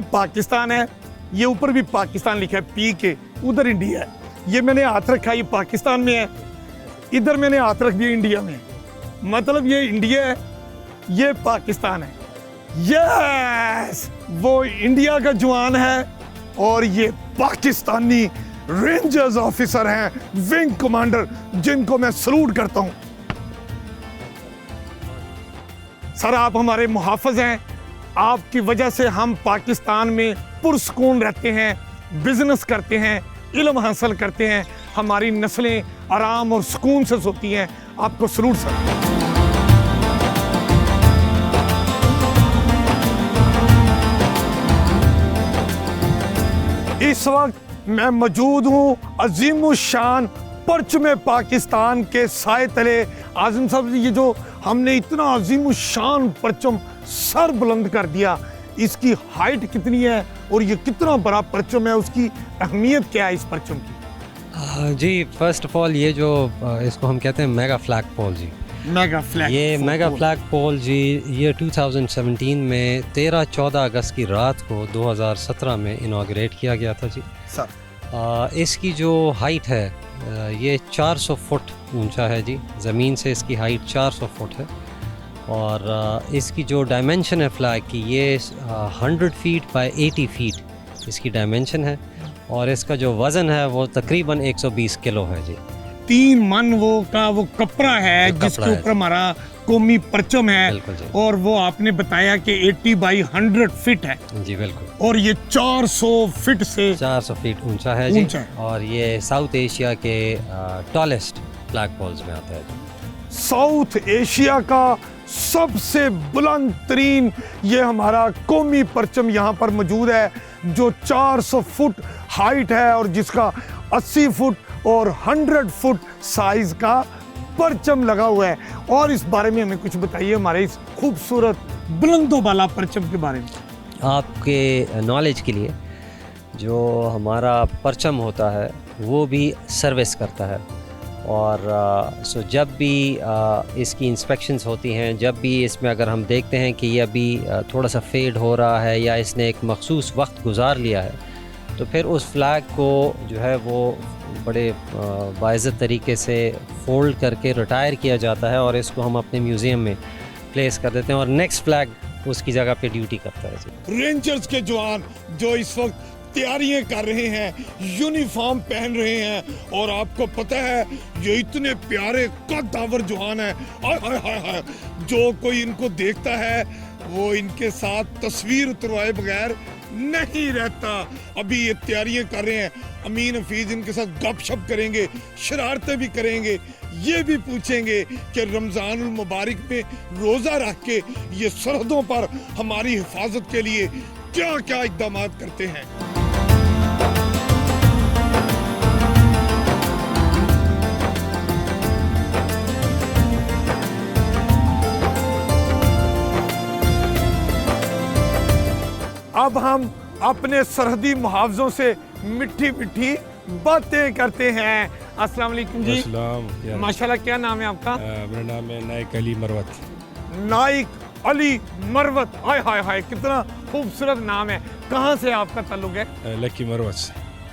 ये पाकिस्तान है, ये ऊपर भी पाकिस्तान लिखा है पी के, उधर इंडिया है। ये मैंने हाथ रखा, ये पाकिस्तान में है, इधर मैंने हाथ रख दिया इंडिया में, मतलब ये इंडिया है, ये पाकिस्तान है। यस, वो इंडिया का जवान है और ये पाकिस्तानी रेंजर्स ऑफिसर हैं, विंग कमांडर, जिनको मैं सलूट करता हूं। सर, आप हमारे मुहाफिज हैं, आपकी वजह से हम पाकिस्तान में पुरसकून रहते हैं, बिजनेस करते हैं, इल्म हासिल करते हैं, हमारी नस्लें आराम और सुकून से सोती हैं। आपको सलूट सर। इस वक्त मैं मौजूद हूँ अजीमुशान परचम पाकिस्तान के साए तले। आज़म साहब, ये जो हमने इतना अजीमुशान परचम सर बुलंद कर दिया, इसकी हाइट कितनी है और ये कितना बड़ा परचम है, उसकी अहमियत क्या है इस परचम की? जी, फर्स्ट ऑफ ऑल ये जो इसको हम कहते हैं मेगा फ्लैग पोल जी, मेगा फ्लैग, ये मेगा फ्लैग पोल जी, ये 2017 में 13-14 अगस्त की रात को 2017 में इनाग्रेट किया गया था जी सर। इसकी जो हाइट है ये 400 फुट ऊंचा है जी, ज़मीन से इसकी हाइट 400 फुट है। और इसकी जो डायमेंशन है फ्लैग की, ये 100 फीट बाय 80 फीट इसकी डायमेंशन है। और इसका जो वज़न है वो तकरीबन 120 किलो है जी। 3 मन वो कपड़ा है जिसके ऊपर हमारा कौमी परचम है, और वो आपने बताया कि 80 बाई 100 फीट है जी। बिल्कुल। और ये 400 फीट से 400 फीट ऊंचा है जी। और ये साउथ एशिया के टॉलेस्ट फ्लैग पोल्स में आता है जी। साउथ एशिया का सबसे बुलंद तरीन ये हमारा कौमी परचम यहाँ पर मौजूद है, जो 400 फुट हाइट है और जिसका 80 फुट और 100 फुट साइज का परचम लगा हुआ है। और इस बारे में हमें कुछ बताइए, हमारे इस खूबसूरत बुलंदों वाला परचम के बारे में। आपके नॉलेज के लिए, जो हमारा परचम होता है वो भी सर्विस करता है। और सो जब भी इसकी इंस्पेक्शंस होती हैं, जब भी इसमें अगर हम देखते हैं कि ये अभी थोड़ा सा फेड हो रहा है या इसने एक मखसूस वक्त गुजार लिया है, तो फिर उस फ्लैग को जो है वो बड़े बाइज़्ज़त तरीके से फोल्ड करके रिटायर किया जाता है और इसको हम अपने म्यूज़ियम में प्लेस कर देते हैं और नेक्स्ट फ्लैग उसकी जगह पे ड्यूटी करता है जी। रेंजर्स के जवान जो इस वक्त तैयारियां कर रहे हैं, यूनिफॉर्म पहन रहे हैं, और आपको पता है ये इतने प्यारे कद्दावर जवान है, हाय हाय हाय, जो कोई इनको देखता है वो इनके साथ तस्वीर उतरवाए बगैर नहीं रहता। अभी ये तैयारियां कर रहे हैं, अमीन हफीज इनके साथ गपशप करेंगे, शरारतें भी करेंगे, ये भी पूछेंगे कि रमज़ानुल मुबारक में रोज़ा रख के ये सरहदों पर हमारी हिफाजत के लिए क्या क्या इक़दाम करते हैं। अब हम अपने सरहदी मुहावजों से मिठी मिठी बातें करते हैं। अस्सलाम वालेकुम जी। माशाल्लाह, क्या नाम है आपका? मेरा नाम है नाइक अली मरवत। नाइक अली मरवत, हाय हाय हाय, कितना खूबसूरत नाम है। कहाँ से आपका ताल्लुक है? लकी मरवत से।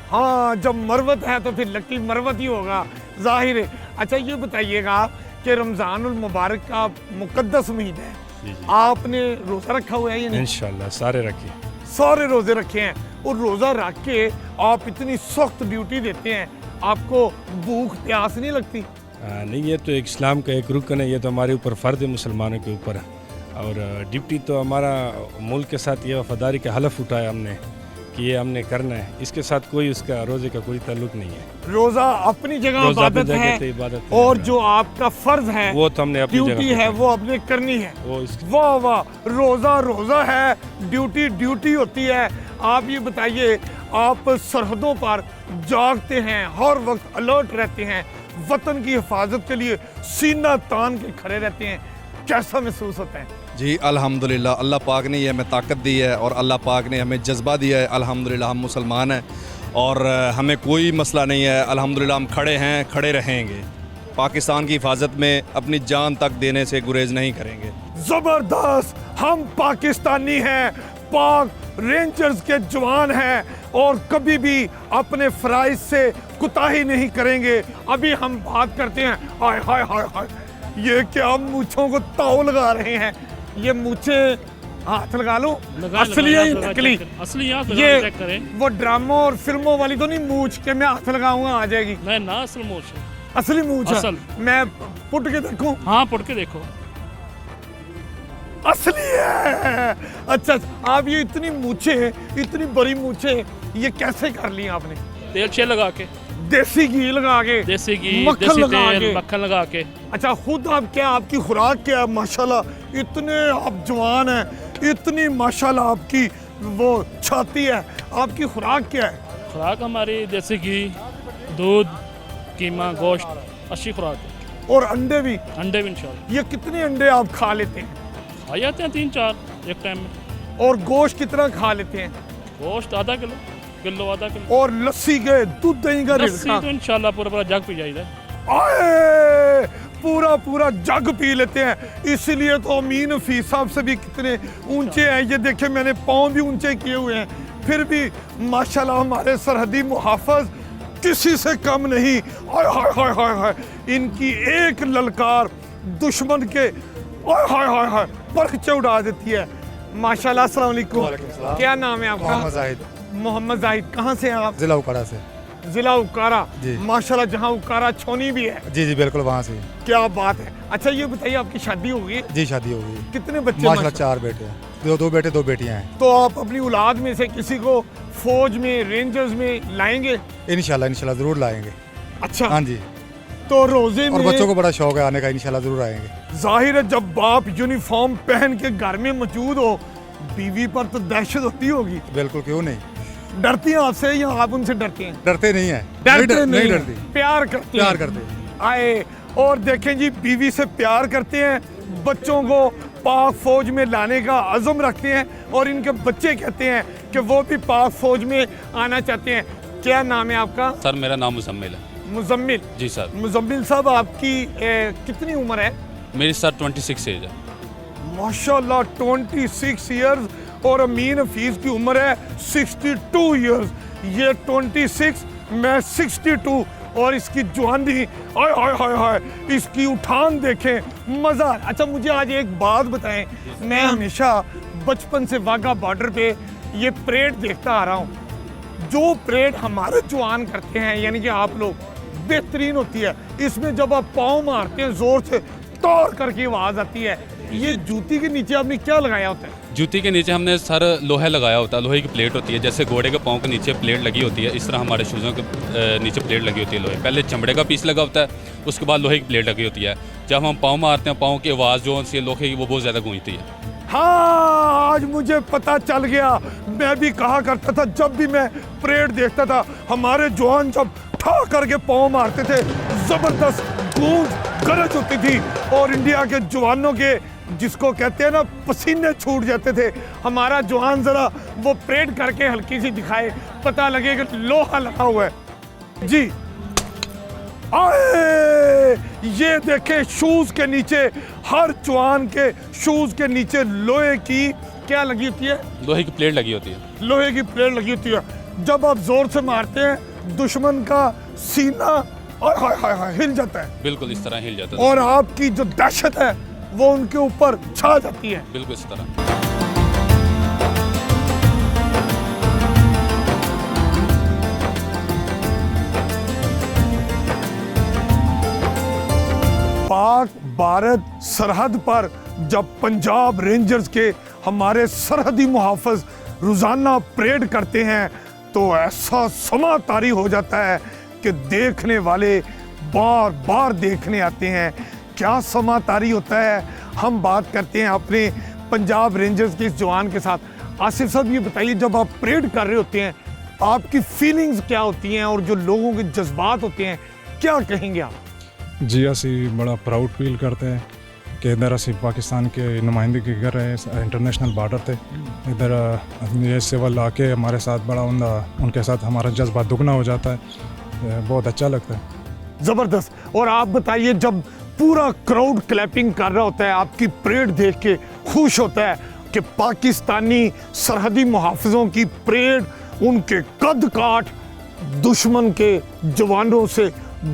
हाँ, जब मरवत है तो फिर लकी मरवत ही होगा, जाहिर है। अच्छा, ये बताइएगा कि रमज़ानुल मुबारक का मुकद्दस महीना है, आपने रोज़ा रखा हुआ है या नहीं? इंशाल्लाह सारे रखे, सारे रोजे रखे हैं। और रोज़ा रख के आप इतनी सख्त ड्यूटी देते हैं, आपको भूख प्यास नहीं लगती? नहीं, ये तो एक इस्लाम का एक रुकन है, ये तो हमारे ऊपर फ़र्ज़ है, मुसलमानों के ऊपर। और ड्यूटी तो हमारा मुल्क के साथ ये वफादारी का हलफ उठाया हमने कि ये हमने करना है, इसके साथ कोई उसका रोज़े का कोई ताल्लुक नहीं है। रोज़ा अपनी जगह इबादत है, और जो आपका फ़र्ज है वो तो हमने अपनी ड्यूटी है वो आपने करनी है। वाह वाह, रोज़ा रोज़ा है, ड्यूटी ड्यूटी होती है। आप ये बताइए, आप सरहदों पर जागते हैं, हर वक्त अलर्ट रहते हैं, वतन की हिफाजत के लिए सीना तान के खड़े रहते हैं, कैसा महसूस होता है? जी अल्हम्दुलिल्लाह, अल्लाह पाक ने ये हमें ताकत दी है और अल्लाह पाक ने हमें जज्बा दिया है। अल्हम्दुलिल्लाह हम मुसलमान हैं और हमें कोई मसला नहीं है। अल्हम्दुलिल्लाह हम खड़े हैं, खड़े रहेंगे, पाकिस्तान की हिफाजत में अपनी जान तक देने से गुरेज नहीं करेंगे। ज़बरदस्त, हम पाकिस्तानी हैं, पाक रेंजर्स के जवान हैं और कभी भी अपने फराइज से कुताही नहीं करेंगे। अभी हम बात करते हैं, हाय हाय हाय हाय, ये क्या मूंछों को ताव लगा रहे हैं? ये मूंछे हाथ लगा लो, असली है नकली? असली यहाँ ये चेक करें। वो ड्रामों और फिल्मों वाली तो नहीं मूंछ के मैं हाथ लगाऊंगा आ जाएगी? नहीं ना, असल मूछ है। असली मूंछ है। असल। मैं पुट के देखूं? हाँ, पढ़ के देखो। असली है। अच्छा, आप ये इतनी मूछे, इतनी बड़ी मूछे ये कैसे कर ली आपने? तेल छे लगा के, देसी घी लगा के, देसी घी, मक्खन देसी लगा तेल, के। मक्खन लगा के। अच्छा, खुद आप क्या, आपकी खुराक क्या है? माशाल्लाह इतने आप जवान हैं, इतनी माशाल्लाह आपकी वो छाती है, आपकी खुराक क्या है? खुराक हमारी देसी घी, दूध, कीमा, गोश्त, अच्छी खुराक है। और अंडे भी? अंडे भी इंशाल्लाह ये कितने अंडे आप खा लेते हैं? खा जाते हैं 3-4 एक टाइम में। और गोश्त कितना खा लेते हैं? गोश्त आधा किलो आधा किलो। और लस्सी के, दूध दही का लस्सी रिजका? तो इंशाल्लाह पूरा जग पी जाएगा। आए पूरा पूरा जग पी लेते हैं। इसीलिए तो अमीन हफीज साहब से भी कितने ऊंचे हैं। ये देखे मैंने पाँव भी ऊंचे किए हुए हैं, फिर भी माशाल्लाह हमारे सरहदी मुहाफिज किसी से कम नहीं। हाय हाय हाय हाय हाय, इनकी एक ललकार दुश्मन के हाय हाय हाय हाय परखचे उड़ा देती है। माशाल्लाह। अस्सलाम वालेकुम। क्या नाम है आपका? मोहम्मद जाहिद। मोहम्मद जाहिद। कहाँ से हैं आप? जिला उकाड़ा से। जिला उकारा। जी। माशाल्लाह, जहाँ उकारा छोनी भी है। जी जी बिल्कुल, वहाँ से। क्या बात है। अच्छा, ये बताइए आपकी शादी हो गई? जी शादी हो गई। कितने बच्चे? माशाल्लाह 4 बेटे हैं, दो बेटे 2 बेटियां हैं। तो आप अपनी औलाद में से किसी को फौज में, रेंजर्स में लाएंगे? इंशाल्लाह इंशाल्लाह ज़रूर लाएंगे। अच्छा। हाँ जी। तो रोजे और में बच्चों को बड़ा शौक है आने का, इंशाल्लाह ज़रूर आएंगे। जाहिर है जब बाप यूनिफॉर्म पहन के घर में मौजूद हो, बीवी पर तो दहशत होती होगी। बिल्कुल, क्यों नहीं। डरती हैं आपसे या आप उनसे डरते हैं? डरते नहीं है। डरते नहीं डरती, प्यार करते प्यार हैं। करते। आए और देखें जी, बीवी से प्यार करते हैं, बच्चों को पाक फौज में लाने का अज़म रखते हैं और इनके बच्चे कहते हैं कि वो भी पाक फौज में आना चाहते हैं। क्या नाम है आपका? सर मेरा नाम मुजम्मिल है। मुजम्मिल जी सर। मुजम्मिल साहब, आपकी कितनी उम्र है? मेरी सर 26 एज है। माशाल्लाह 26 इयर्स। और अमीन हफीज की उम्र है 62 इयर्स। ये 26, मैं 62 और इसकी जवानी, हाय हाय हाय हाय, इसकी उठान देखें, मज़ा। अच्छा, मुझे आज एक बात बताएं, मैं हमेशा बचपन से वाघा बॉर्डर पे ये परेड देखता आ रहा हूँ। जो परेड हमारे जवान करते हैं, यानी कि आप लोग, बेहतरीन होती है। इसमें जब आप पाँव मारते हैं ज़ोर से, तोड़ करके आवाज़ आती है। ये जूती के नीचे आपने क्या लगाया होता है? जूती के नीचे हमने सर लोहा लगाया होता है, लोहे की प्लेट होती है। जैसे घोड़े के पाँव के नीचे प्लेट लगी होती है, इस तरह हमारे शूज़ों के नीचे प्लेट लगी होती है लोहे। पहले चमड़े का पीस लगा होता है, उसके बाद लोहे की प्लेट लगी होती है। जब हम पाँव मारते हैं, पाँव की आवाज़ जो होती है लोहे की, वो बहुत ज़्यादा गूंजती है। हाँ, आज मुझे पता चल गया। मैं भी कहा करता था, जब भी मैं परेड देखता था, हमारे जवान जब ठा करके पाँव मारते थे, जबरदस्त गूंज गरज होती थी और इंडिया के जवानों के, जिसको कहते हैं ना, पसीने छूट जाते थे। हमारा जवान जरा वो परेड करके हल्की सी दिखाए, पता लगे कि लोहा लगा हुआ है। जी आए, ये देखें, शूज के नीचे, हर जवान के शूज के नीचे लोहे की क्या लगी होती है? लोहे की प्लेट लगी होती है। लोहे की प्लेट लगी होती है। जब आप जोर से मारते हैं, दुश्मन का सीना हाय हाय हाय हाय हिल जाता है। बिल्कुल इस तरह हिल जाता है और आपकी जो दहशत है वो उनके ऊपर छा जाती है। बिल्कुल इस तरह। पाक भारत सरहद पर जब पंजाब रेंजर्स के हमारे सरहदी मुहाफिज रोजाना परेड करते हैं, तो ऐसा समा तारी हो जाता है कि देखने वाले बार बार देखने आते हैं। क्या समा तारी होता है, हम बात करते हैं अपने पंजाब रेंजर्स के इस जवान के साथ। आसिफ साहब, ये बताइए, जब आप परेड कर रहे होते हैं, आपकी फीलिंग्स क्या होती हैं और जो लोगों के जज्बात होते हैं, क्या कहेंगे आप? जी, असी बड़ा प्राउड फील करते हैं कि इधर असी पाकिस्तान के नुमाइंदगी कर रहे हैं इंटरनेशनल बॉर्डर पे। इधर ये सिविल आके हमारे साथ बड़ा उनके साथ हमारा जज्बा दुगना हो जाता है, बहुत अच्छा लगता है। ज़बरदस्त। और आप बताइए, जब पूरा क्राउड क्लैपिंग कर रहा होता है, आपकी परेड देख के खुश होता है, कि पाकिस्तानी सरहदी मुहाफ़िज़ों की परेड उनके कद काठ दुश्मन के जवानों से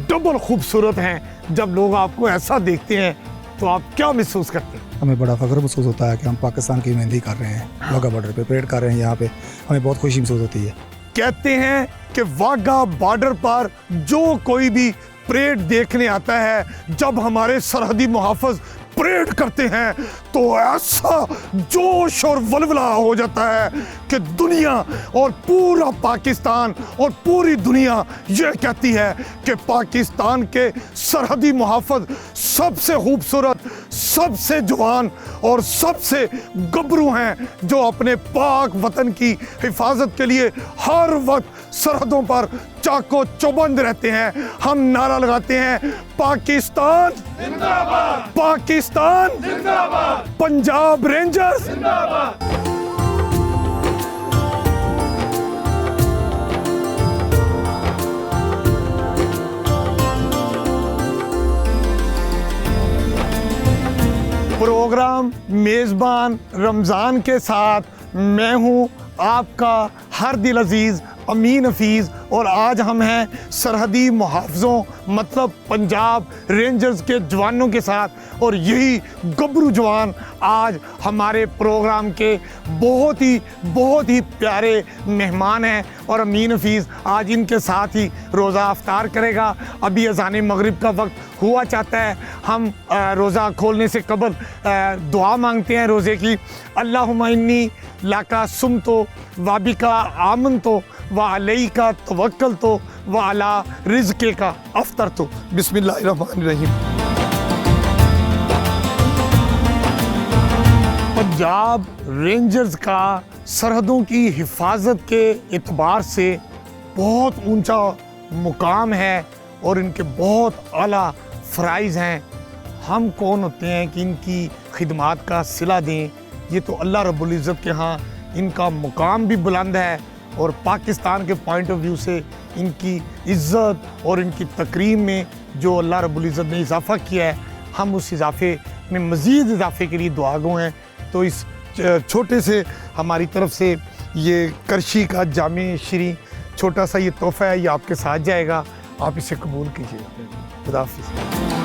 डबल खूबसूरत हैं। जब लोग आपको ऐसा देखते हैं तो आप क्या महसूस करते हैं? हमें बड़ा फ़ख्र महसूस होता है कि हम पाकिस्तान की मेहंदी कर रहे हैं, वाघा बॉर्डर पे परेड कर रहे हैं। यहाँ पे हमें बहुत खुशी महसूस होती है। कहते हैं कि वाघा बॉर्डर पर जो कोई भी परेड देखने आता है, जब हमारे सरहदी मुहाफ़िज़ परेड करते हैं तो ऐसा जोश और वलवला हो जाता है कि दुनिया और पूरा पाकिस्तान और पूरी दुनिया ये कहती है कि पाकिस्तान के सरहदी मुहाफ़िज़ सबसे खूबसूरत, सबसे जवान और सबसे गबरू हैं, जो अपने पाक वतन की हिफाजत के लिए हर वक्त सरहदों पर चाको चौबंद रहते हैं। हम नारा लगाते हैं, पाकिस्तान जिंदाबाद, पाकिस्तान जिंदाबाद, पंजाब रेंजर्स जिंदाबाद। प्रोग्राम मेज़बान रमज़ान के साथ मैं हूँ आपका हर दिल अजीज़ अमीन हफीज़, और आज हम हैं सरहदी मुहाफ़िज़ों मतलब पंजाब रेंजर्स के जवानों के साथ, और यही गबरू जवान आज हमारे प्रोग्राम के बहुत ही प्यारे मेहमान हैं। और अमीन हफीज़ आज इनके साथ ही रोज़ा अफ्तार करेगा। अभी अज़ान मगरिब का वक्त हुआ चाहता है। हम रोज़ा खोलने से कबल दुआ मांगते हैं रोज़े की। अल्लाहुम्मा इन्नी लाका सुम तो वाबिका आमन तो व अलैका तवक्कल तो व अला रिज़्क़े का अफ्तर तो। बिस्मिल्लाहिर्रहमानिर्रहीम। पंजाब रेंजर्स का सरहदों की हिफाजत के एतबार से बहुत ऊंचा मुकाम है और इनके बहुत आला फ़राइज़ हैं। हम कौन होते हैं कि इनकी खिदमात का सिला दें? ये तो अल्लाह रब्बुल इज़्ज़त के यहाँ इनका मुकाम भी बुलंद है, और पाकिस्तान के पॉइंट ऑफ व्यू से इनकी इज़्ज़त और इनकी तकरीम में जो अल्लाह रब्बुल इज़्ज़त ने इजाफ़ा किया है, हम उस इजाफ़े में मज़ीद इजाफ़े के लिए दुआगो हैं। तो इस छोटे से हमारी तरफ से ये करशी का जामे श्री छोटा सा ये तोहफ़ा है, ये आपके साथ जाएगा, आप इसे कबूल कीजिए। खुदा हाफ़िज़।